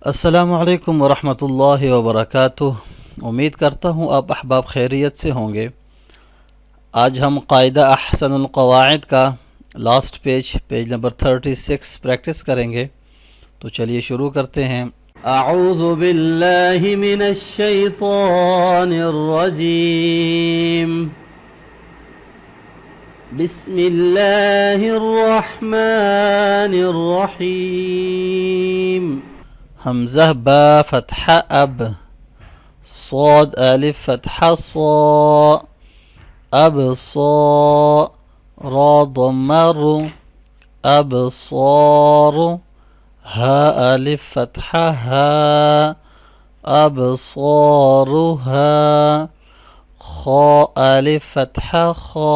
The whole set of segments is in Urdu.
السلام علیکم ورحمۃ اللہ وبرکاتہ۔ امید کرتا ہوں آپ احباب خیریت سے ہوں گے۔ آج ہم قاعدہ احسن القواعد کا لاسٹ پیج نمبر 36 پریکٹس کریں گے، تو چلیے شروع کرتے ہیں۔ اعوذ باللہ من الشیطان الرجیم، بسم اللہ الرحمن الرحیم۔ حمزہ با فتحہ اب، صاد الف فتحہ صا، اب صا، را ضمہ رو، اب صار، ہا الف فتحہ ہا، اب صارها، خا الف فتحہ خا،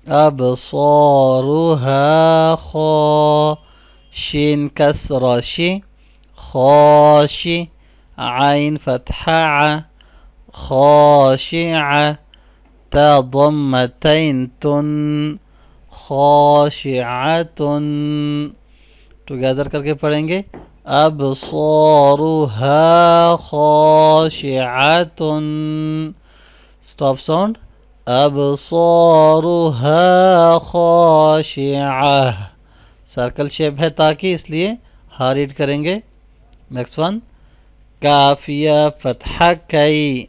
اب صارها خا، شین کسرہ شی، خاشی، عین فتحہ ع، خاشع، تا ضمتین تن، خاشعۃ۔ ٹوگیدر کر کے پڑھیں گے، ابصارها خاشعۃ، اسٹاپ ساؤنڈ، ابصارها خاشعہ، سرکل شیپ ہے تاکہ اس لیے ہا ریڈ کریں گے۔ نیکسٹ ون، کافیہ فتحہ کئی،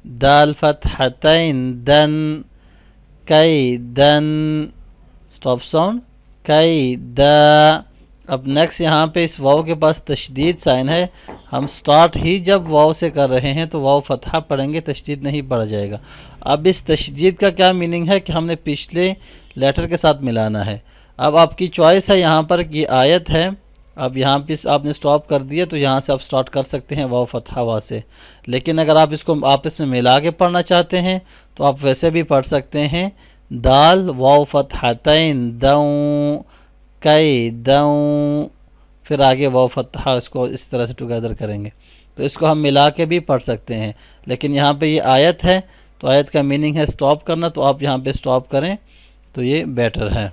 دال فتحتین دن، کئی دن، اسٹاپ ساؤنڈ، کئی دا۔ اب نیکسٹ یہاں پہ اس واو کے پاس تشدید سائن ہے، ہم سٹارٹ ہی جب واو سے کر رہے ہیں تو واو فتحہ پڑھیں گے، تشدید نہیں پڑھ جائے گا۔ اب اس تشدید کا کیا میننگ ہے کہ ہم نے پچھلے لیٹر کے ساتھ ملانا ہے۔ اب آپ کی چوائس ہے، یہاں پر یہ آیت ہے، اب یہاں پہ آپ نے سٹاپ کر دیا تو یہاں سے آپ سٹارٹ کر سکتے ہیں واو فتحہ وا سے، لیکن اگر آپ اس کو آپس میں ملا کے پڑھنا چاہتے ہیں تو آپ ویسے بھی پڑھ سکتے ہیں، دال واو فتحتین دوں، کئی دوں، پھر آگے واو فتحہ، اس کو اس طرح سے ٹوگیدر کریں گے تو اس کو ہم ملا کے بھی پڑھ سکتے ہیں، لیکن یہاں پہ یہ آیت ہے تو آیت کا میننگ ہے سٹاپ کرنا، تو آپ یہاں پہ سٹاپ کریں تو یہ بیٹر ہے۔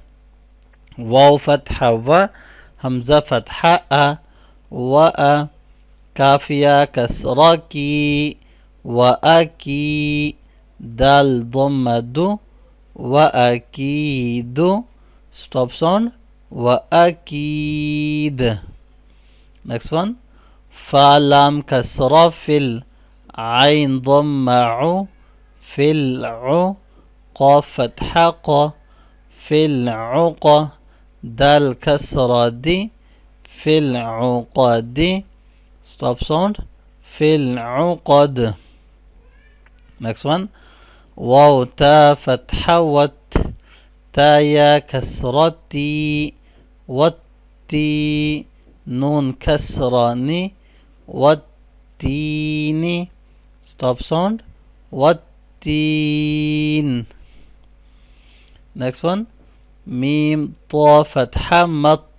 واو فتحہ و، حمزہ فتحہ ا، و ا، کافیہ کسرہ کی، و کی، دال ضمہ دو، و اکید، اسٹاپ ساؤنڈ، و اکید۔ نیکسٹ ون، فا لام کسرہ فل، عین ضمہ عو، فل عو، قاف فتحہ قا، فل عق، دال کسرہ دی، فل عقد، اسٹاپ ساؤنڈ، فل عقد۔ نیکسٹ ون، واو تا فتحہ وت، تا یا کسرہ تی، وتی، نون کسرہ نی، والتین، اسٹاپ ساؤنڈ، والتین۔ نیکسٹ ون، میم طا فتحہ مط،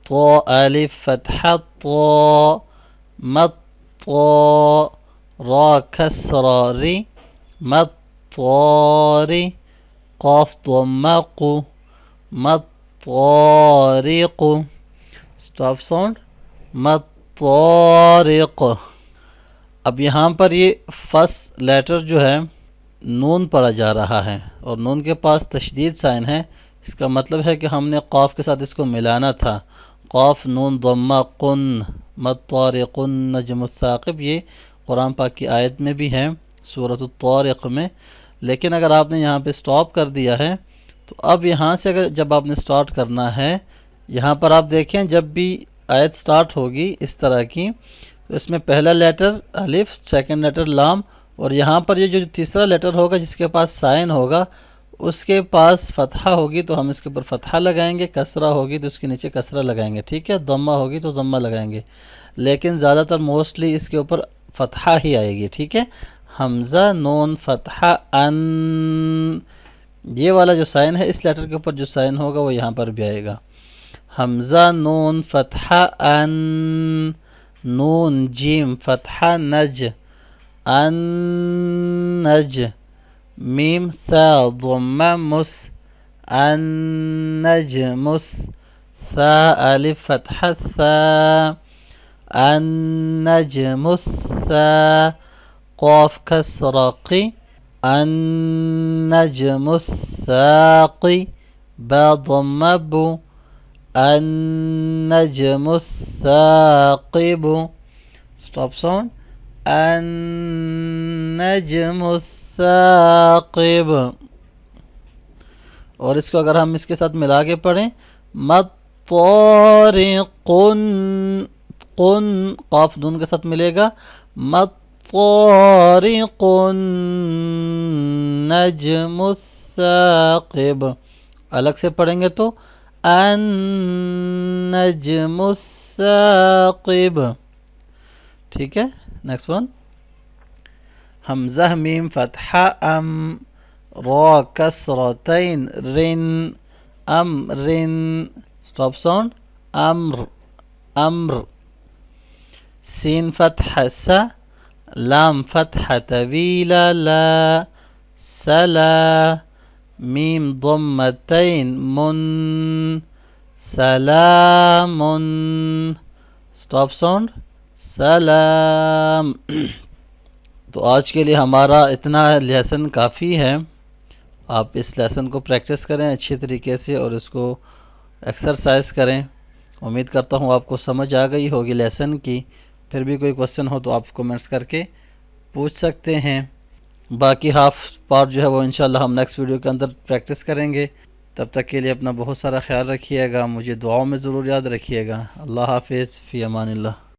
طا الف فتحہ طا، مطا، را کسرہ ری، مطاری، قاف ضمہ قو، مطارق، اسٹاپ ساؤنڈ، مطارق۔ اب یہاں پر یہ فرسٹ لیٹر جو ہے نون پڑھا جا رہا ہے اور نون کے پاس تشدید سائن ہے، اس کا مطلب ہے کہ ہم نے قاف کے ساتھ اس کو ملانا تھا، قاف نون ضمہ قن، مطارق النجم الثاقب، یہ قرآن پاک کی آیت میں بھی ہے سورۃ الطارق میں، لیکن اگر آپ نے یہاں پہ سٹاپ کر دیا ہے تو اب یہاں سے اگر جب آپ نے سٹارٹ کرنا ہے، یہاں پر آپ دیکھیں جب بھی آیت سٹارٹ ہوگی اس طرح کی تو اس میں پہلا لیٹر الف، سیکنڈ لیٹر لام، اور یہاں پر یہ جو تیسرا لیٹر ہوگا جس کے پاس سائن ہوگا اس کے پاس فتحہ ہوگی تو ہم اس کے اوپر فتحہ لگائیں گے، کسرہ ہوگی تو اس کے نیچے کسرہ لگائیں گے، ٹھیک ہے، ضمہ ہوگی تو ضمہ لگائیں گے، لیکن زیادہ تر موسٹلی اس کے اوپر فتحہ ہی آئے گی، ٹھیک ہے۔ حمزہ نون فتحہ ان، یہ والا جو سائن ہے اس لیٹر کے اوپر جو سائن ہوگا وہ یہاں پر بھی آئے گا، حمزہ نون فتحہ ان، نون جیم فتحہ نج، ان نج، میم ثا ضمہ مس، ان نجمس، ثا الف فتحہ ثا، النجم قاف كسرق النجم الثاقب با ضمة بو النجم الثاقب stop sound النجم الثاقب. اور اس کو اگر ہم اس کے ساتھ ملا کے پڑھیں مطارقن قن قاف دون کے ساتھ ملے گا مطارقن نجم الثاقب. الگ سے پڑھیں گے تو النجم الثاقب. ٹھیک ہے. نیکسٹ ون حمزہ میم فتحہ ام را کسرتین رن امرن stop sound امر امر. سین فتحہ سا لام فتحہ طویلہ لا سلا میم ضمتین من سلام stop sound سلام. تو آج کے لیے ہمارا اتنا لیسن کافی ہے. آپ اس لیسن کو پریکٹس کریں اچھی طریقے سے اور اس کو ایکسرسائز کریں. امید کرتا ہوں آپ کو سمجھ آ گئی ہوگی لیسن کی. پھر بھی کوئی کوسچن ہو تو آپ کمنٹس کر کے پوچھ سکتے ہیں. باقی ہاف پارٹ جو ہے وہ انشاءاللہ ہم نیکسٹ ویڈیو کے اندر پریکٹس کریں گے. تب تک کے لیے اپنا بہت سارا خیال رکھیے گا. مجھے دعاؤں میں ضرور یاد رکھیے گا. اللہ حافظ. فی امان اللہ.